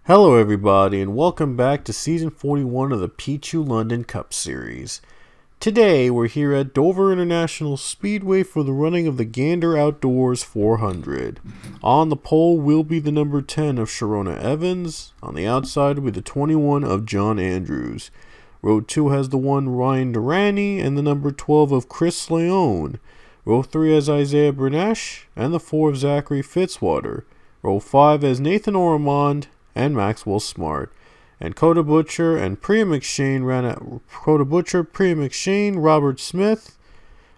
Hello everybody and welcome back to Season 41 of the Pichu London Cup Series. Today we're here at Dover International Speedway for the running of the Gander Outdoors 400. On the pole will be the number 10 of Sharona Evans. On the outside will be the 21 of John Andrews. Row 2 has the 1 Ryan Durrani and the number 12 of Chris Leone. Row 3 has Isaiah Bernesh and the 4 of Zachary Fitzwater. Row 5 has Nathan Ormond and Maxwell Smart. And Coda Butcher and Priya McShane ran out. Coda Butcher, Priya McShane, Robert Smith,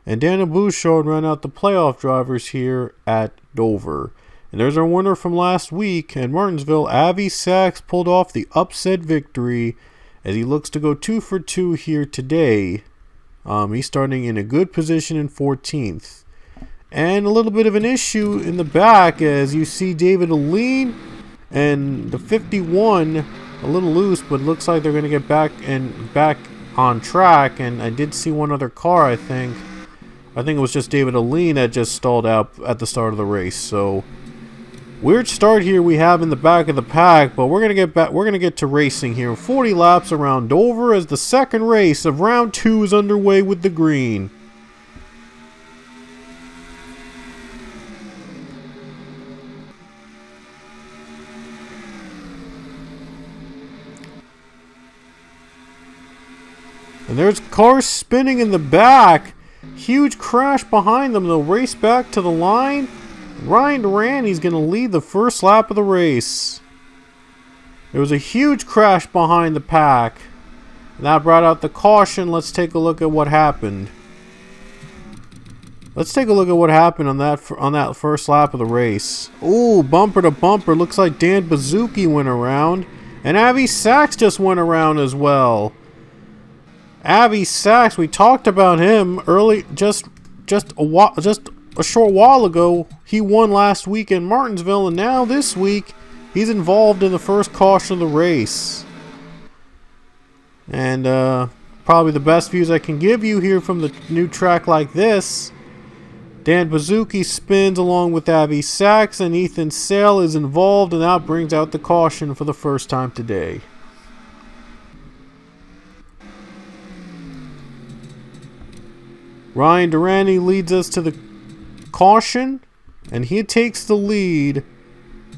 and Daniel Bouchard ran out the playoff drivers here at Dover. And there's our winner from last week at Martinsville. Avi Sachs pulled off the upset victory as he looks to go 2 for 2 here today. He's starting in a good position in 14th. And a little bit of an issue in the back as you see David Aline and the 51 a little loose, but looks like they're going to get back on track. And I did see one other car. I think it was just David Aline that just stalled out at the start of the race. So weird start here we have in the back of the pack, but we're gonna get to racing here. 40 laps around Dover as the second race of round 2 is underway with the green. And there's cars spinning in the back. Huge crash behind them. They'll race back to the line. Ryan Durrani's going to lead the first lap of the race. There was a huge crash behind the pack. And that brought out the caution. Let's take a look at what happened. Let's take a look at what happened on that first lap of the race. Ooh, bumper to bumper. Looks like Dan Bazuki went around. And Avi Sachs just went around as well. Avi Sachs, we talked about him early, just a short while ago. He won last week in Martinsville, and now this week he's involved in the first caution of the race. And probably the best views I can give you here from the new track like this. Dan Bazuki spins along with Avi Sachs, and Ethan Sale is involved, and that brings out the caution for the first time today. Ryan Durrani leads us to the caution, and he takes the lead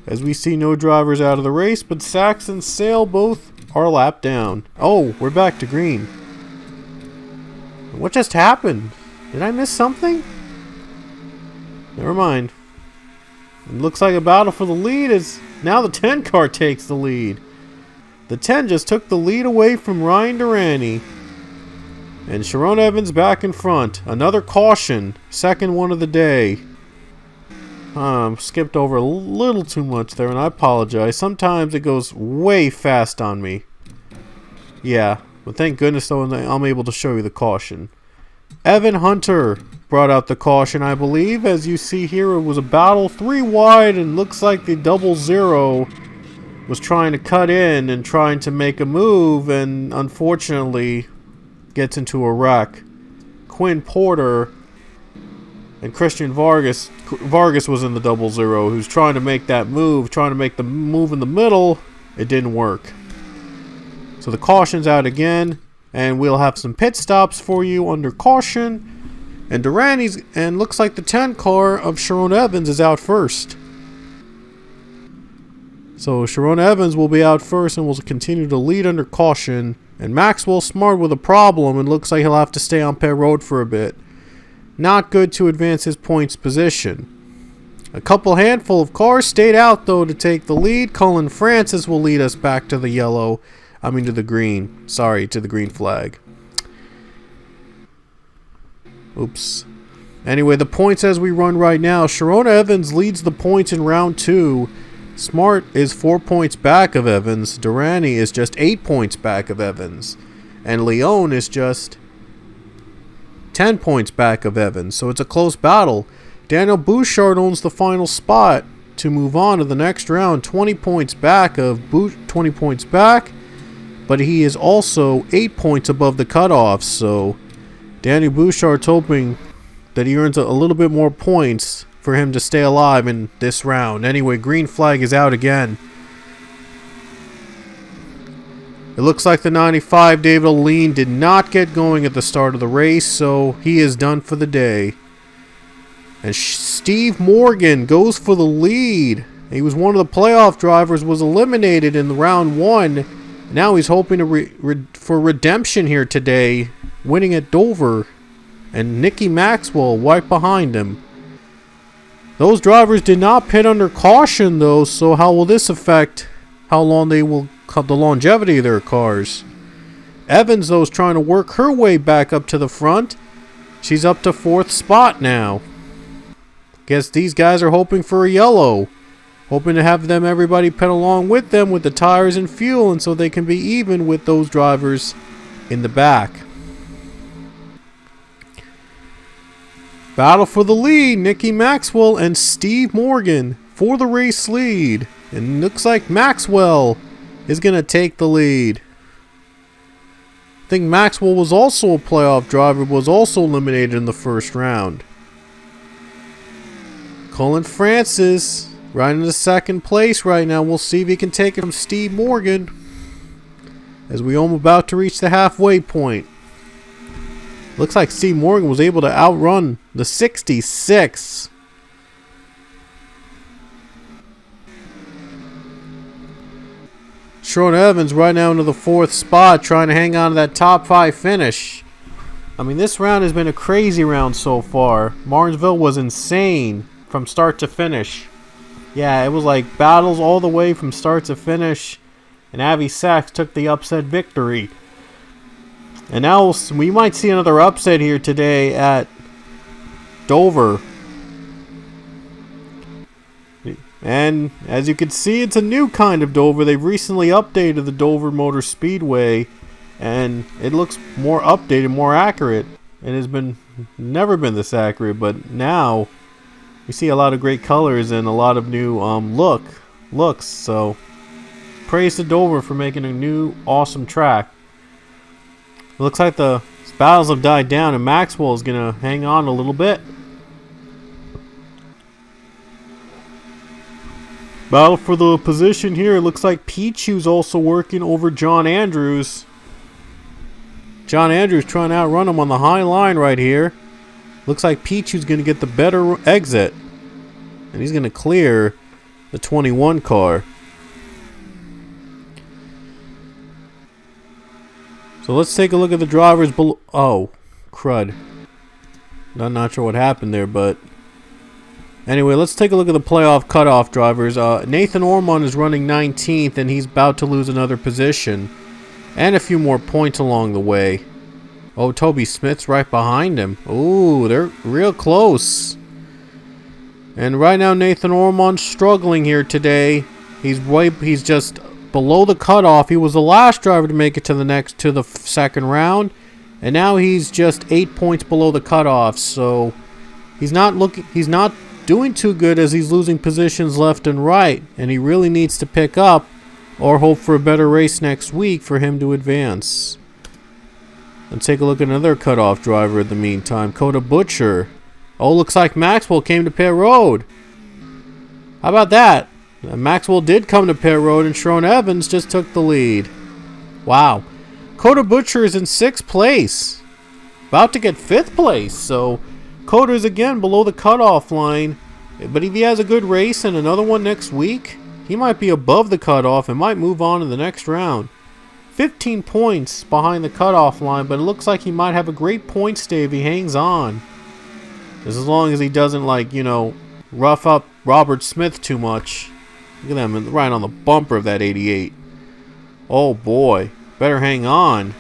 as we see no drivers out of the race, but Sachs and Sale both are lapped down. Oh, we're back to green. What just happened? Did I miss something? Never mind. It looks like a battle for the lead as now the 10 car takes the lead. The 10 just took the lead away from Ryan Durrani. And Sharona Evans back in front. Another caution. Second one of the day. Skipped over a little too much there, and I apologize. Sometimes it goes way fast on me. Yeah, but thank goodness though I'm able to show you the caution. Evan Hunter brought out the caution, I believe. As you see here, it was a battle 3 wide, and looks like the 00 was trying to cut in and trying to make a move, and unfortunately gets into a wreck. Quinn Porter and Christian Vargas was in the 00, who's trying to make that move, trying to make the move in the middle. It didn't work. So the caution's out again, and we'll have some pit stops for you under caution. And Durrani's, and looks like the 10 car of Sharona Evans is out first. So Sharona Evans will be out first and will continue to lead under caution. And Maxwell Smart with a problem, and looks like he'll have to stay on pit road for a bit. Not good to advance his points position. A handful of cars stayed out though to take the lead. Cullen Francis will lead us back to the to the green. Sorry, to the green flag. Oops. Anyway, the points as we run right now. Sharona Evans leads the points in round 2. Smart is 4 points back of Evans. Durrani is just 8 points back of Evans. And Leone is just 10 points back of Evans. So it's a close battle. Daniel Bouchard owns the final spot to move on to the next round. 20 points back. But he is also 8 points above the cutoff. So Daniel Bouchard's hoping that he earns a little bit more points for him to stay alive in this round. Anyway, green flag is out again. It looks like the 95 David Lean did not get going at the start of the race, so he is done for the day. And Steve Morgan goes for the lead. He was one of the playoff drivers, was eliminated in round 1. Now he's hoping for redemption here today, winning at Dover. And Nicky Maxwell right behind him. Those drivers did not pit under caution though, so how will this affect how long they will cut the longevity of their cars? Evans though is trying to work her way back up to the front. She's up to 4th spot now. Guess these guys are hoping for a yellow. Hoping to have everybody pit along with them with the tires and fuel, and so they can be even with those drivers in the back. Battle for the lead, Nicky Maxwell and Steve Morgan for the race lead. And looks like Maxwell is going to take the lead. I think Maxwell was also a playoff driver, was also eliminated in the first round. Colin Francis right in the 2nd place right now. We'll see if he can take it from Steve Morgan as we are about to reach the halfway point. Looks like Steve Morgan was able to outrun the 66. Sean Evans right now into the 4th spot, trying to hang on to that top 5 finish. I mean, this round has been a crazy round so far. Martinsville was insane from start to finish. Yeah, it was like battles all the way from start to finish. And Avi Sachs took the upset victory. And now we might see another upset here today at Dover. And as you can see, it's a new kind of Dover. They've recently updated the Dover Motor Speedway, and it looks more updated, more accurate. It has never been this accurate, but now we see a lot of great colors and a lot of new looks. So praise to Dover for making a new awesome track. It looks like the battles have died down, and Maxwell is going to hang on a little bit. Battle for the position here. It looks like Pichu's also working over John Andrews. John Andrews trying to outrun him on the high line right here. Looks like Pichu's going to get the better exit. And he's going to clear the 21 car. So let's take a look at the drivers below. Oh, crud. I'm not sure what happened there, but anyway, let's take a look at the playoff cutoff drivers. Nathan Ormond is running 19th, and he's about to lose another position. And a few more points along the way. Oh, Toby Smith's right behind him. Ooh, they're real close. And right now, Nathan Ormond's struggling here today. He's just below the cutoff. He was the last driver to make it to the second round, and now he's just 8 points below the cutoff. So he's not doing too good, as he's losing positions left and right, and he really needs to pick up or hope for a better race next week for him to advance. Let's take a look at another cutoff driver in the meantime, Coda Butcher. Oh, looks like Maxwell came to pit road. How about that? Maxwell did come to pit road, and Sharon Evans just took the lead. Wow. Coda Butcher is in 6th place. About to get 5th place, so Coda is again below the cutoff line. But if he has a good race and another one next week, he might be above the cutoff and might move on to the next round. 15 points behind the cutoff line, but it looks like he might have a great point stay if he hangs on. As long as he doesn't, rough up Robert Smith too much. Look at them right on the bumper of that 88. Oh boy, better hang on.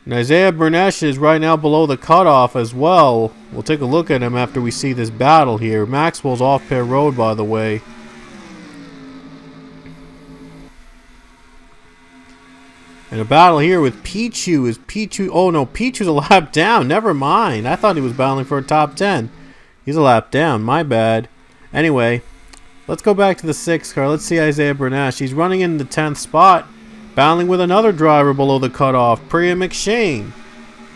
And Isaiah Bernesh is right now below the cutoff as well. We'll take a look at him after we see this battle here. Maxwell's off pit road, by the way. And a battle here with Pichu. Oh no, Pichu's a lap down. Never mind. I thought he was battling for a top 10. He's a lap down. My bad. Anyway, let's go back to the 6th car. Let's see Isaiah Bernesh. He's running in the 10th spot, battling with another driver below the cutoff, Priya McShane.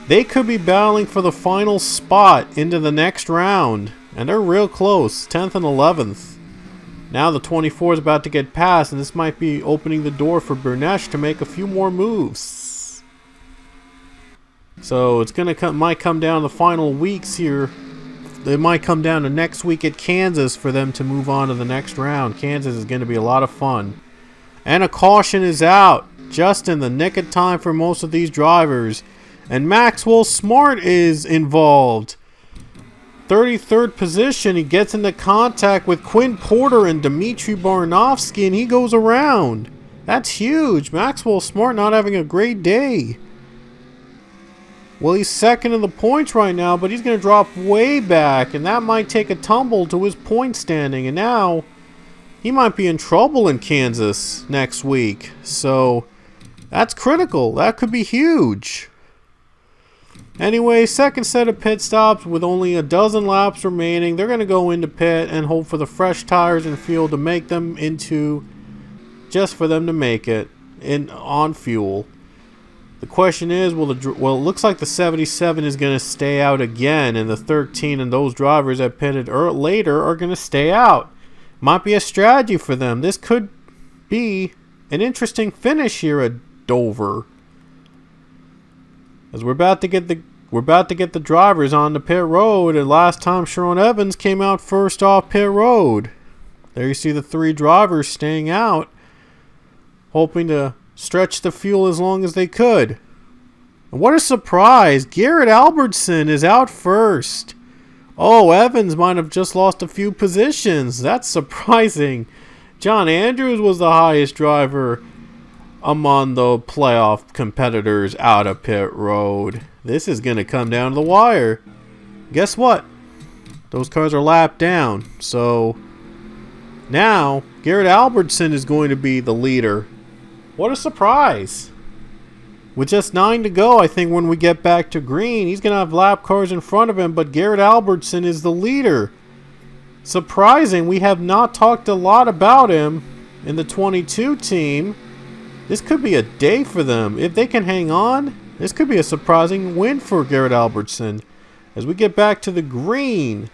They could be battling for the final spot into the next round, and they're real close, 10th and 11th. Now the 24 is about to get passed, and this might be opening the door for Bernesh to make a few more moves. So it's might come down to the final weeks here. It might come down to next week at Kansas for them to move on to the next round. Kansas is going to be a lot of fun. And a caution is out, just in the nick of time for most of these drivers. And Maxwell Smart is involved. 33rd position, he gets into contact with Quinn Porter and Dmitry Barnovsky, and he goes around. That's huge. Maxwell Smart not having a great day. Well, he's second in the points right now, but he's going to drop way back, and that might take a tumble to his point standing. And now, he might be in trouble in Kansas next week. So, that's critical. That could be huge. Anyway, second set of pit stops with only a dozen laps remaining. They're going to go into pit and hope for the fresh tires and fuel to make them into, just for them to make it on fuel. The question is, well, it looks like the 77 is going to stay out again, and the 13 and those drivers that pitted later are going to stay out. Might be a strategy for them. This could be an interesting finish here at Dover. As we're about to get the drivers on the pit road, and last time Sharon Evans came out first off pit road. There you see the three drivers staying out, hoping to stretch the fuel as long as they could. And what a surprise! Garrett Albertson is out first. Oh, Evans might have just lost a few positions. That's surprising. John Andrews was the highest driver among the playoff competitors out of pit road. This is going to come down to the wire. Guess what? Those cars are lapped down. So now Garrett Albertson is going to be the leader. What a surprise. With just 9 to go, I think when we get back to green, he's going to have lap cars in front of him, but Garrett Albertson is the leader. Surprising, we have not talked a lot about him in the 22 team. This could be a day for them. If they can hang on, this could be a surprising win for Garrett Albertson. As we get back to the green.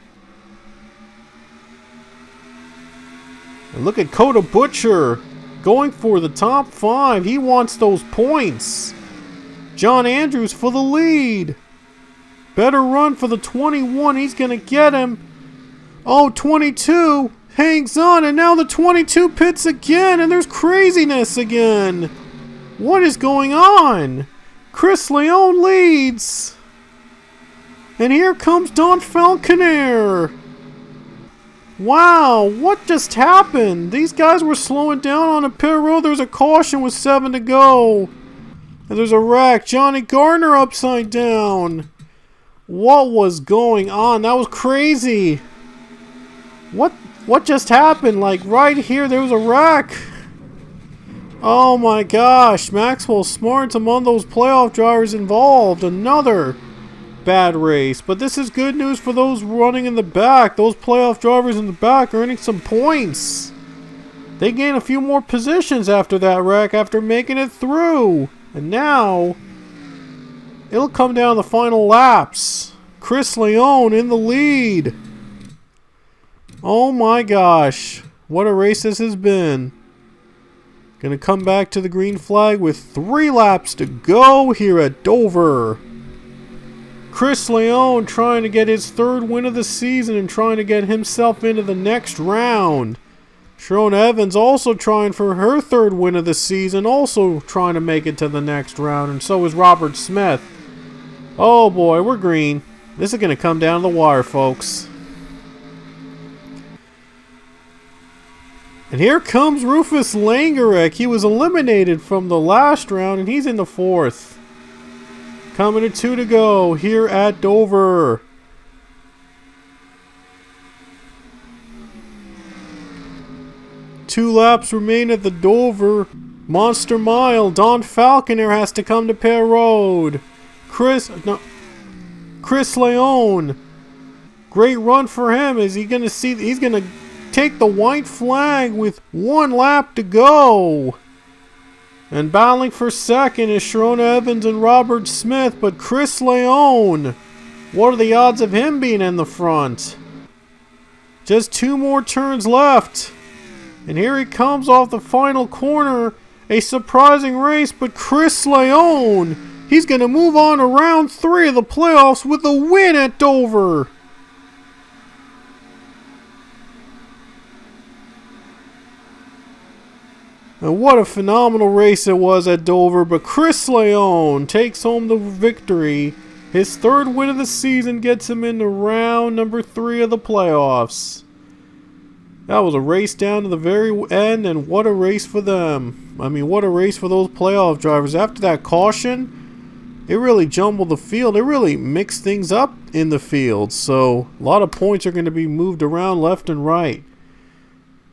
And look at Coda Butcher going for the top 5. He wants those points. John Andrews for the lead. Better run for the 21. He's going to get him. Oh, 22 hangs on, and now the 22 pits again, and there's craziness again. What is going on? Chris Leone leads. And here comes Don Falconer. Wow, what just happened? These guys were slowing down on a pit road. There's a caution with 7 to go. And there's a wreck. Johnny Gardner upside down. What was going on? That was crazy. What just happened? Like right here, there was a wreck. Oh my gosh. Maxwell Smart's among those playoff drivers involved. Another bad race. But this is good news for those running in the back. Those playoff drivers in the back are earning some points. They gain a few more positions after that wreck, after making it through. And now, it'll come down to the final laps. Chris Leone in the lead. Oh my gosh. What a race this has been. Gonna come back to the green flag with 3 laps to go here at Dover. Chris Leone trying to get his 3rd win of the season and trying to get himself into the next round. Sharon Evans also trying for her 3rd win of the season, also trying to make it to the next round, and so is Robert Smith. Oh boy, we're green. This is going to come down to the wire, folks. And here comes Rufus Langerek. He was eliminated from the last round, and he's in the 4th. Coming to 2 to go here at Dover. Two laps remain at the Dover Monster Mile. Don Falconer has to come to pit road. Chris Leone. Great run for him. Is he going to see? He's going to take the white flag with 1 lap to go. And battling for second is Sharon Evans and Robert Smith. But Chris Leone, what are the odds of him being in the front? Just 2 more turns left. And here he comes off the final corner. A surprising race, but Chris Leone, he's going to move on to round 3 of the playoffs with a win at Dover. And what a phenomenal race it was at Dover, but Chris Leone takes home the victory. His 3rd win of the season gets him into round number 3 of the playoffs. That was a race down to the very end, and what a race for them. I mean, what a race for those playoff drivers. After that caution, it really jumbled the field. It really mixed things up in the field. So, a lot of points are going to be moved around left and right.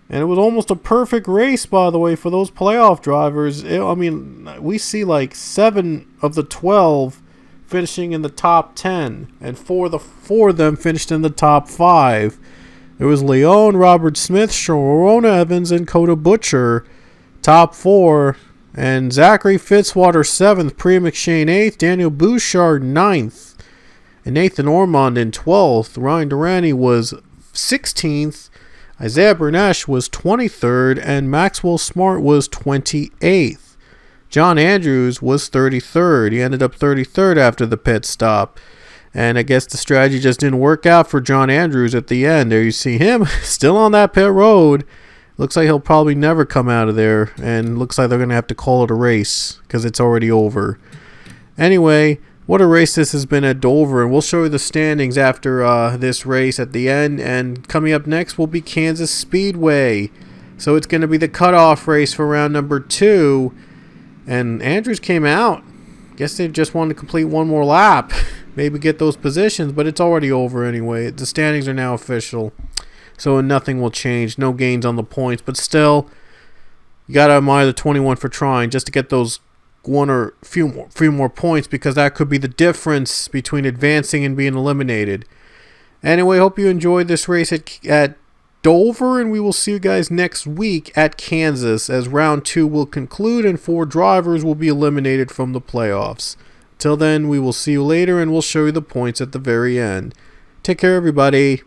And it was almost a perfect race, by the way, for those playoff drivers. I mean, we see like 7 of the 12 finishing in the top 10. And 4 of them finished in the top 5. It was Leone, Robert Smith, Sharona Evans, and Coda Butcher, top 4. And Zachary Fitzwater, 7th. Priya McShane, 8th. Daniel Bouchard, 9th. And Nathan Ormond in 12th. Ryan Durrani was 16th. Isaiah Bernash was 23rd. And Maxwell Smart was 28th. John Andrews was 33rd. He ended up 33rd after the pit stop. And I guess the strategy just didn't work out for John Andrews at the end. There you see him still on that pit road. Looks like he'll probably never come out of there. And looks like they're going to have to call it a race because it's already over. Anyway, what a race this has been at Dover. And we'll show you the standings after this race at the end. And coming up next will be Kansas Speedway. So it's going to be the cutoff race for round number 2. And Andrews came out. Guess they just wanted to complete one more lap. Maybe get those positions, but it's already over anyway. The standings are now official, so nothing will change. No gains on the points, but still, you got to admire the 21 for trying just to get those one or few more points, because that could be the difference between advancing and being eliminated. Anyway, hope you enjoyed this race at Dover, and we will see you guys next week at Kansas as round 2 will conclude and 4 drivers will be eliminated from the playoffs. Till then, we will see you later, and we'll show you the points at the very end. Take care, everybody.